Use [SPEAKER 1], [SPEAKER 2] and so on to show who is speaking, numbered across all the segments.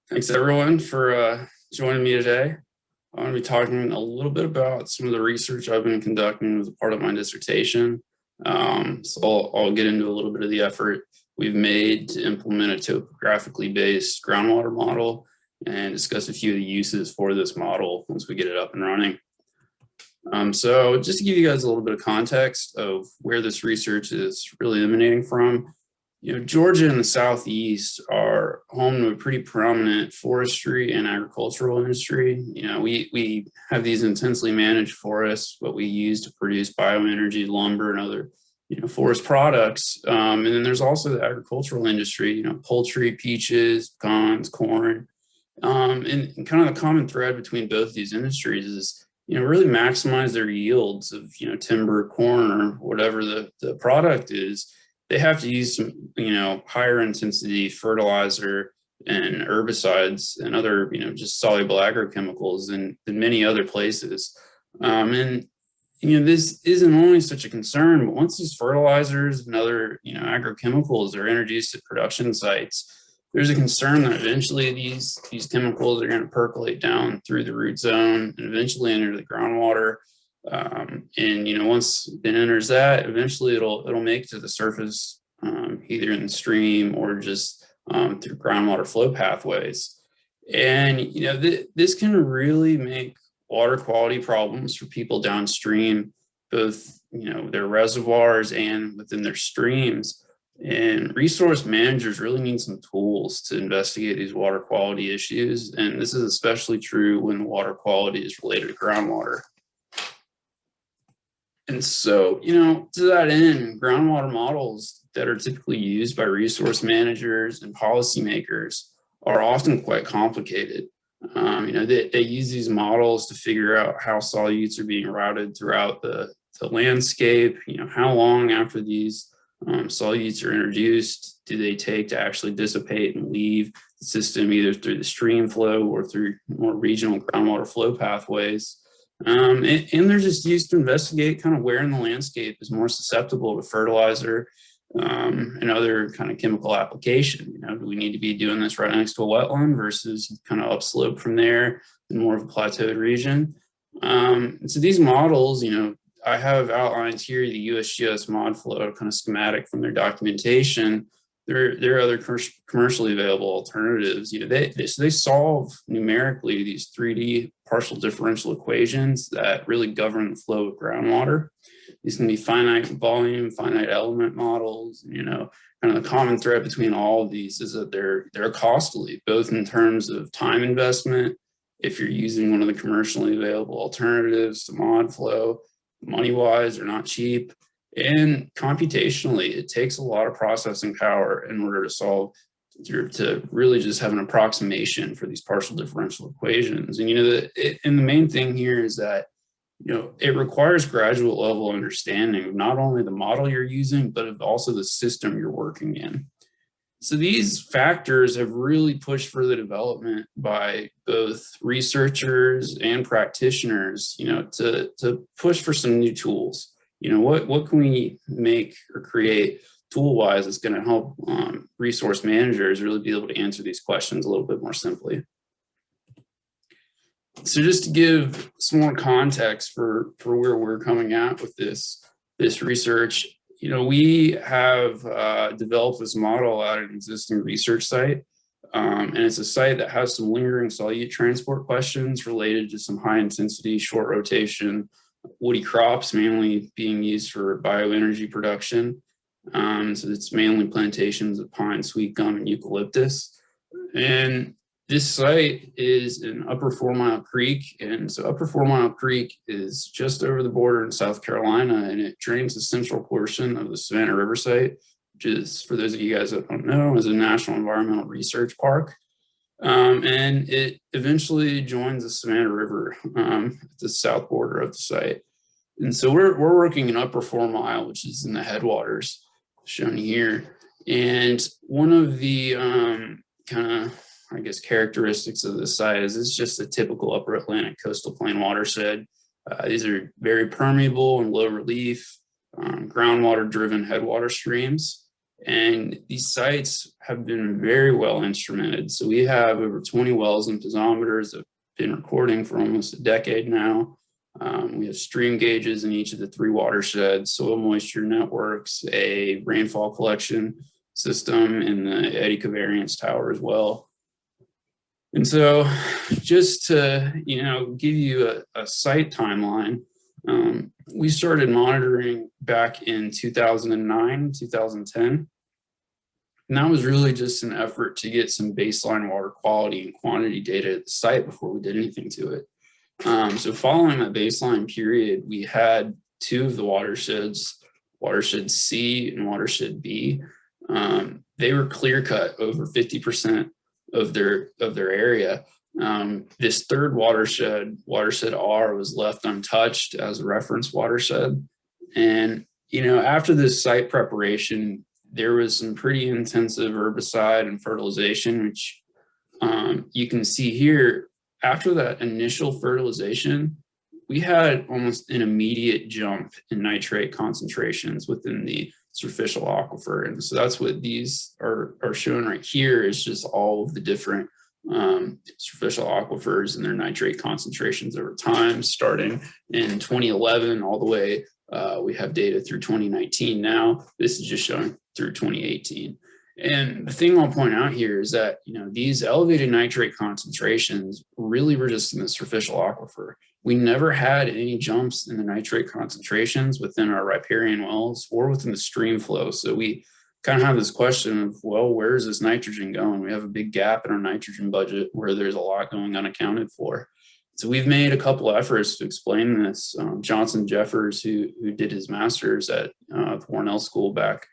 [SPEAKER 1] Thanks everyone for joining me today. I'm going to be talking a little bit about some of the research I've been conducting as a part of my dissertation. So I'll get into a little bit of the effort we've made to implement a topographically based groundwater model and discuss a few of the uses for this model once we get it up and running. So just to give you guys a little bit of context of where this research is really emanating from, Georgia and the Southeast are home to a pretty prominent forestry and agricultural industry. We have these intensely managed forests, what we use to produce bioenergy, lumber, and other, forest products. And then there's also the agricultural industry, poultry, peaches, pecans, corn. And kind of the common thread between both these industries is, really maximize their yields of, timber, corn, or whatever the product is. They have to use some, higher intensity fertilizer and herbicides and other, just soluble agrochemicals than many other places. This isn't only such a concern, but once these fertilizers and other, agrochemicals are introduced at production sites, there's a concern that eventually these chemicals are going to percolate down through the root zone and eventually enter the groundwater. Once it enters that, eventually it'll make to the surface, either in the stream or just through groundwater flow pathways. And this can really make water quality problems for people downstream, both their reservoirs and within their streams. And resource managers really need some tools to investigate these water quality issues. And this is especially true when water quality is related to groundwater. And so, to that end, groundwater models that are typically used by resource managers and policymakers are often quite complicated. They use these models to figure out how solutes are being routed throughout the landscape, how long after these solutes are introduced do they take to actually dissipate and leave the system, either through the stream flow or through more regional groundwater flow pathways. And they're just used to investigate kind of where in the landscape is more susceptible to fertilizer and other kind of chemical application. Do we need to be doing this right next to a wetland versus kind of upslope from there in more of a plateaued region? And so these models, I have outlined here the USGS mod flow kind of schematic from their documentation. There are other commercially available alternatives. They solve numerically these 3D partial differential equations that really govern the flow of groundwater. These can be finite volume, finite element models. Kind of the common thread between all of these is that they're costly, both in terms of time investment, if you're using one of the commercially available alternatives to mod flow, money-wise, they're not cheap. And computationally, it takes a lot of processing power in order to really just have an approximation for these partial differential equations. And the main thing here is that it requires graduate level understanding of not only the model you're using, but of also the system you're working in. So these factors have really pushed for the development by both researchers and practitioners, to push for some new tools. What can we make or create tool-wise that's going to help resource managers really be able to answer these questions a little bit more simply? So just to give some more context for where we're coming at with this research, we have developed this model at an existing research site. And it's a site that has some lingering solute transport questions related to some high intensity, short rotation, woody crops, mainly being used for bioenergy production. So it's mainly plantations of pine, sweet gum, and eucalyptus. And this site is in Upper 4 Mile Creek. And so Upper 4 Mile Creek is just over the border in South Carolina, and it drains the central portion of the Savannah River site, which is, for those of you guys that don't know, is a National Environmental Research Park. And it eventually joins the Savannah River at the south border of the site. And so we're working in Upper 4 Mile, which is in the headwaters shown here. And one of the characteristics of this site is it's just a typical upper Atlantic coastal plain watershed. These are very permeable and low relief, groundwater driven headwater streams. And these sites have been very well instrumented. So we have over 20 wells and piezometers that have been recording for almost a decade now. We have stream gauges in each of the 3 watersheds, soil moisture networks, a rainfall collection system, and the eddy covariance tower as well. And so just to, give you a site timeline, we started monitoring back in 2009, 2010. And that was really just an effort to get some baseline water quality and quantity data at the site before we did anything to it. So following that baseline period, we had 2 of the watersheds, watershed C and watershed B. They were clear cut over 50% of their area. This 3rd watershed, watershed R, was left untouched as a reference watershed. And, after this site preparation, there was some pretty intensive herbicide and fertilization, which you can see here. After that initial fertilization, we had almost an immediate jump in nitrate concentrations within the surficial aquifer. And so that's what these are showing right here, is just all of the different surficial aquifers and their nitrate concentrations over time, starting in 2011 all the way. We have data through 2019 now. This is just showing through 2018. And the thing I'll point out here is that, these elevated nitrate concentrations really were just in the superficial aquifer. We never had any jumps in the nitrate concentrations within our riparian wells or within the stream flow. So we kind of have this question of, well, where is this nitrogen going? We have a big gap in our nitrogen budget where there's a lot going unaccounted for. So we've made a couple efforts to explain this. Johnson Jeffers, who did his master's at the Cornell School back,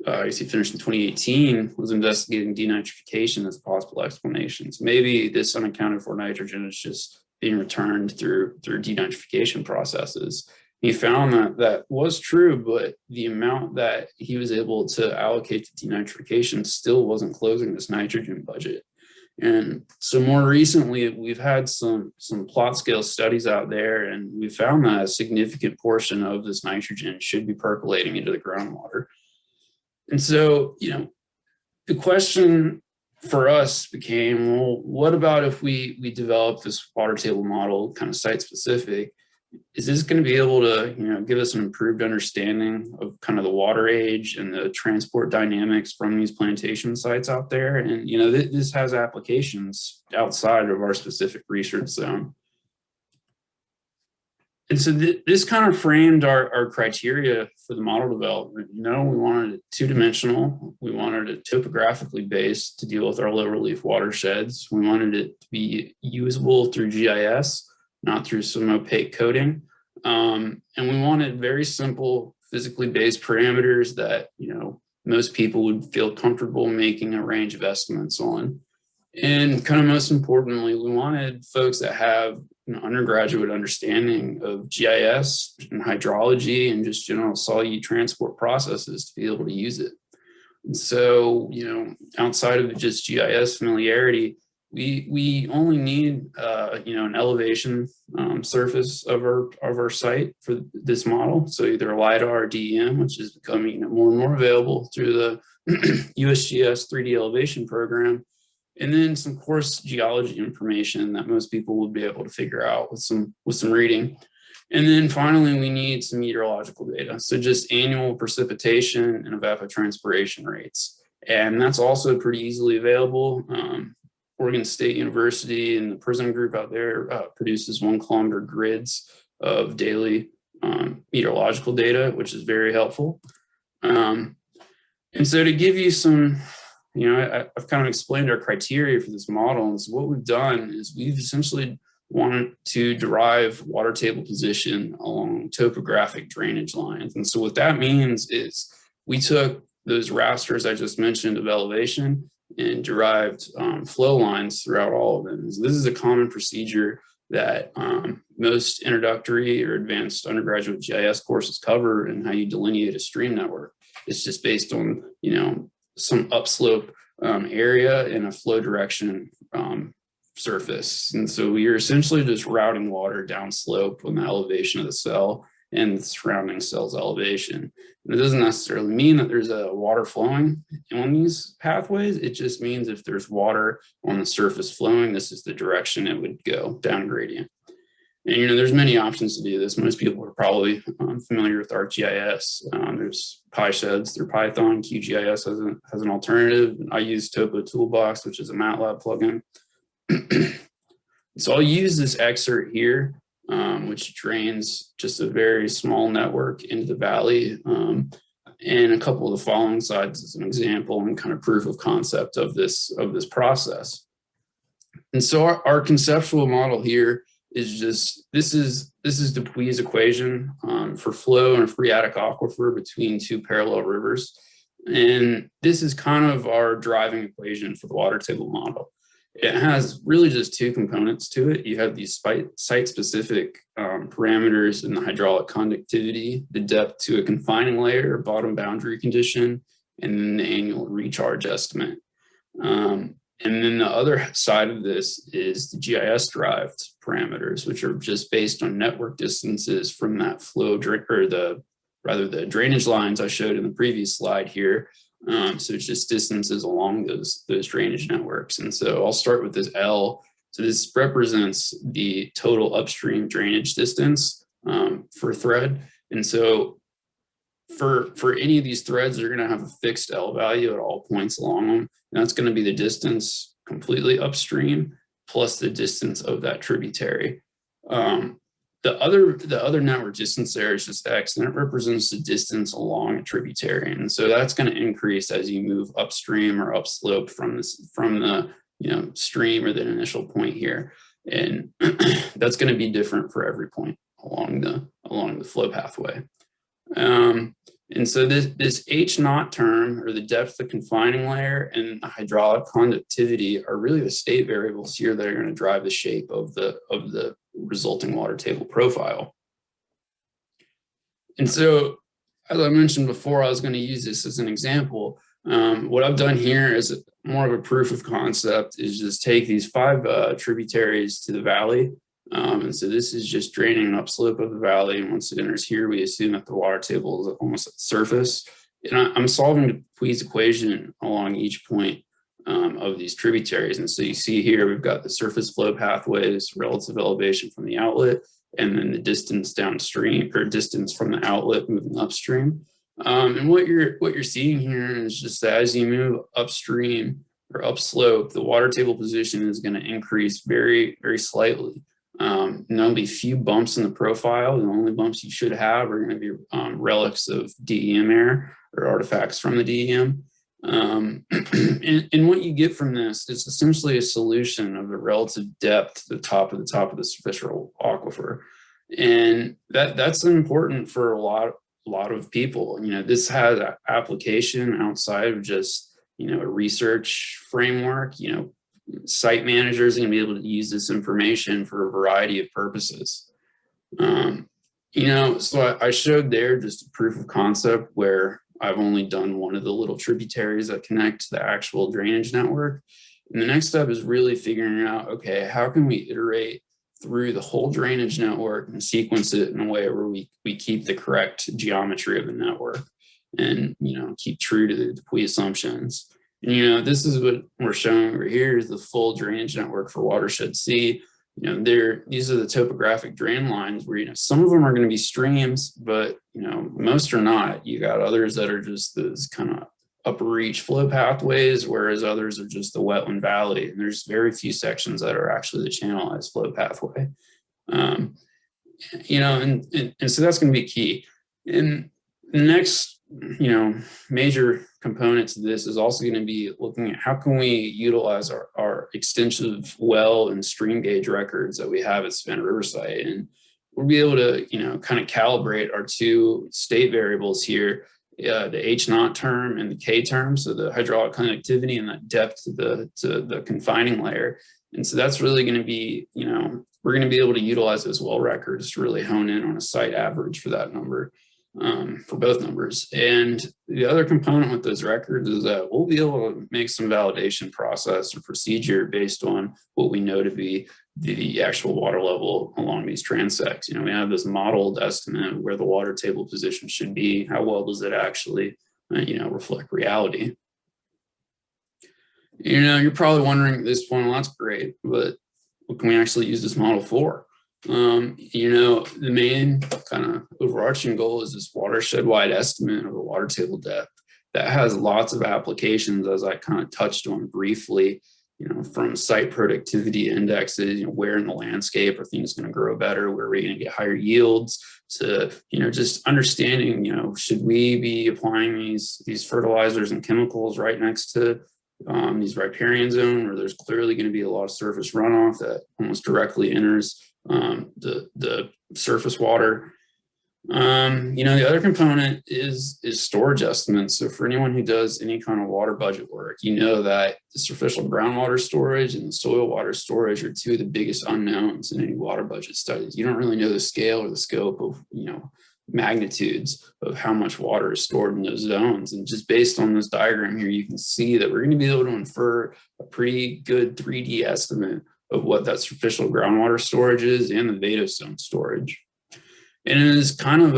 [SPEAKER 1] I guess he finished in 2018, was investigating denitrification as a possible explanation. So maybe this unaccounted for nitrogen is just being returned through denitrification processes. He found that was true, but the amount that he was able to allocate to denitrification still wasn't closing this nitrogen budget. And so more recently, we've had some plot scale studies out there, and we found that a significant portion of this nitrogen should be percolating into the groundwater. And so, the question for us became, well, what about if we develop this water table model kind of site specific? Is this going to be able to, give us an improved understanding of kind of the water age and the transport dynamics from these plantation sites out there? And, this has applications outside of our specific research zone. And so this kind of framed our criteria for the model development. We wanted it 2-dimensional. We wanted it topographically based to deal with our low relief watersheds. We wanted it to be usable through GIS, not through some opaque coding. And we wanted very simple physically based parameters that, most people would feel comfortable making a range of estimates on. And kind of most importantly, we wanted folks that have an undergraduate understanding of GIS and hydrology and just general solute transport processes to be able to use it. And so, outside of just GIS familiarity, we only need an elevation surface of our site for this model. So either LiDAR or DEM, which is becoming more and more available through the USGS 3D elevation program. And then some coarse geology information that most people will be able to figure out with some reading. And then finally, we need some meteorological data. So just annual precipitation and evapotranspiration rates. And that's also pretty easily available. Oregon State University and the PRISM group out there produces 1 kilometer grids of daily meteorological data, which is very helpful. And so to give you some, I've kind of explained our criteria for this model. And so what we've done is we've essentially wanted to derive water table position along topographic drainage lines. And so what that means is we took those rasters I just mentioned of elevation and derived flow lines throughout all of them. So this is a common procedure that most introductory or advanced undergraduate GIS courses cover, and how you delineate a stream network. It's just based on, some upslope area and a flow direction surface. And so you're essentially just routing water downslope on the elevation of the cell. and the surrounding cell's elevation. And it doesn't necessarily mean that there's a water flowing on these pathways. It just means if there's water on the surface flowing, this is the direction it would go, down gradient. And there's many options to do this. Most people are probably familiar with ArcGIS. There's PySheds through Python. QGIS has an alternative. I use Topo Toolbox, which is a MATLAB plugin. So I'll use this excerpt here, which drains just a very small network into the valley, and a couple of the following slides as an example and kind of proof of concept of this process. And so our conceptual model here is just, this is Dupuit's equation for flow in a phreatic aquifer between two parallel rivers. And this is kind of our driving equation for the water table model. It has really just two components to it. You have these site-specific parameters in the hydraulic conductivity, the depth to a confining layer, bottom boundary condition, and then the annual recharge estimate. And then the other side of this is the GIS-derived parameters, which are just based on network distances from that flow, or the drainage lines I showed in the previous slide here. So it's just distances along those drainage networks. And so I'll start with this L. So this represents the total upstream drainage distance for thread. And so for any of these threads, they're going to have a fixed L value at all points along them. And that's going to be the distance completely upstream plus the distance of that tributary. The other network distance there is just X, and it represents the distance along a tributary. And so that's going to increase as you move upstream or upslope from the stream or the initial point here. And that's going to be different for every point along the flow pathway. And so this H0 term, or the depth of confining layer, and the hydraulic conductivity are really the state variables here that are going to drive the shape of the resulting water table profile. And so, as I mentioned before, I was going to use this as an example. What I've done here is more of a proof of concept, is just take these 5 tributaries to the valley. And so this is just draining an upslope of the valley. And once it enters here, we assume that the water table is almost at the surface. And I'm solving Dupuit's equation along each point of these tributaries. And so you see here, we've got the surface flow pathways, relative elevation from the outlet, and then the distance downstream, or distance from the outlet moving upstream. And what you're seeing here is just that as you move upstream or upslope, the water table position is going to increase very, very slightly. And there'll be few bumps in the profile. The only bumps you should have are going to be relics of DEM error or artifacts from the DEM. And what you get from this is essentially a solution of the relative depth to the top of the surficial aquifer. And that's important for a lot of people. This has application outside of just, a research framework. Site managers are going to be able to use this information for a variety of purposes. So I showed there just a proof of concept where I've only done one of the little tributaries that connect to the actual drainage network. And the next step is really figuring out, okay, how can we iterate through the whole drainage network and sequence it in a way where we keep the correct geometry of the network and, keep true to the Dupuit assumptions. And, this is what we're showing over here is the full drainage network for watershed C. These are the topographic drain lines where, some of them are going to be streams, but, most are not. You got others that are just those kind of upper reach flow pathways, whereas others are just the wetland valley. And there's very few sections that are actually the channelized flow pathway. And so that's going to be key. And the next, major component to this is also going to be looking at how can we utilize our extensive well and stream gauge records that we have at Savannah Riverside. And we'll be able to, kind of calibrate our 2 state variables here, the H0 term and the K term, so the hydraulic conductivity and that depth to the confining layer. And so that's really going to be, we're going to be able to utilize those well records to really hone in on a site average for that number. for both numbers. And the other component with those records is that we'll be able to make some validation process or procedure based on what we know to be the actual water level along these transects. We have this modeled estimate of where the water table position should be. How well does it actually, reflect reality? You're probably wondering at this point, well, that's great, but what can we actually use this model for? The main kind of overarching goal is this watershed-wide estimate of the water table depth that has lots of applications, as I kind of touched on briefly, from site productivity indexes, where in the landscape are things going to grow better, where are we going to get higher yields, to, just understanding, should we be applying these fertilizers and chemicals right next to these riparian zone, where there's clearly going to be a lot of surface runoff that almost directly enters the surface water. The other component is storage estimates. So for anyone who does any kind of water budget work, that the surficial groundwater storage and the soil water storage are two of the biggest unknowns in any water budget studies. You don't really know the scale or the scope of, magnitudes of how much water is stored in those zones. And just based on this diagram here, you can see that we're going to be able to infer a pretty good 3D estimate of what that superficial groundwater storage is and the vadose zone storage. And it is kind of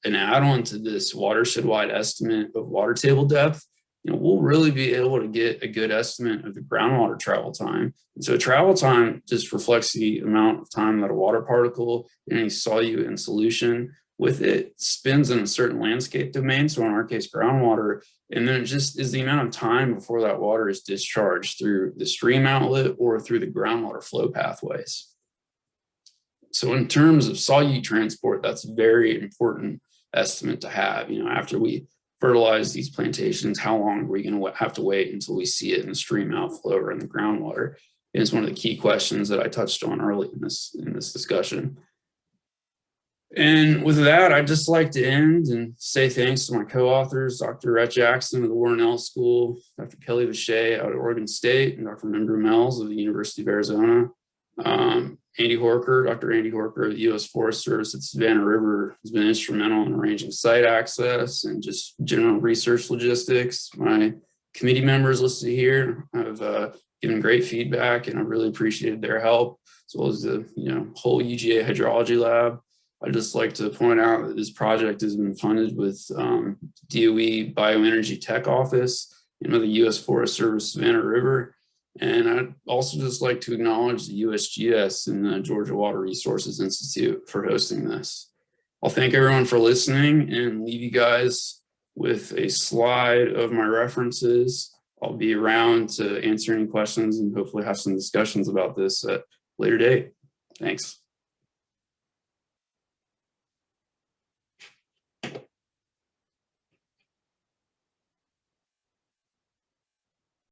[SPEAKER 1] an add-on to this watershed-wide estimate of water table depth. We'll really be able to get a good estimate of the groundwater travel time. And so travel time just reflects the amount of time that a water particle in a solute in solution with it spends in a certain landscape domain. So in our case, groundwater, and then it just is the amount of time before that water is discharged through the stream outlet or through the groundwater flow pathways. So in terms of solute transport, that's a very important estimate to have. After we fertilize these plantations, how long are we going to have to wait until we see it in the stream outflow or in the groundwater? And it's one of the key questions that I touched on early in this discussion. And with that, I'd just like to end and say thanks to my co-authors, Dr. Rhett Jackson of the Warren L School, Dr. Kelly Vache out of Oregon State, and Dr. Mindra Mells of the University of Arizona. Andy Horker, Dr. Andy Horker of the U.S. Forest Service at Savannah River has been instrumental in arranging site access and just general research logistics. My committee members listed here have given great feedback, and I really appreciated their help, as well as the whole UGA hydrology lab. I'd just like to point out that this project has been funded with DOE Bioenergy Tech Office, the U.S. Forest Service Savannah River. And I'd also just like to acknowledge the USGS and the Georgia Water Resources Institute for hosting this. I'll thank everyone for listening and leave you guys with a slide of my references. I'll be around to answer any questions and hopefully have some discussions about this at a later date. Thanks.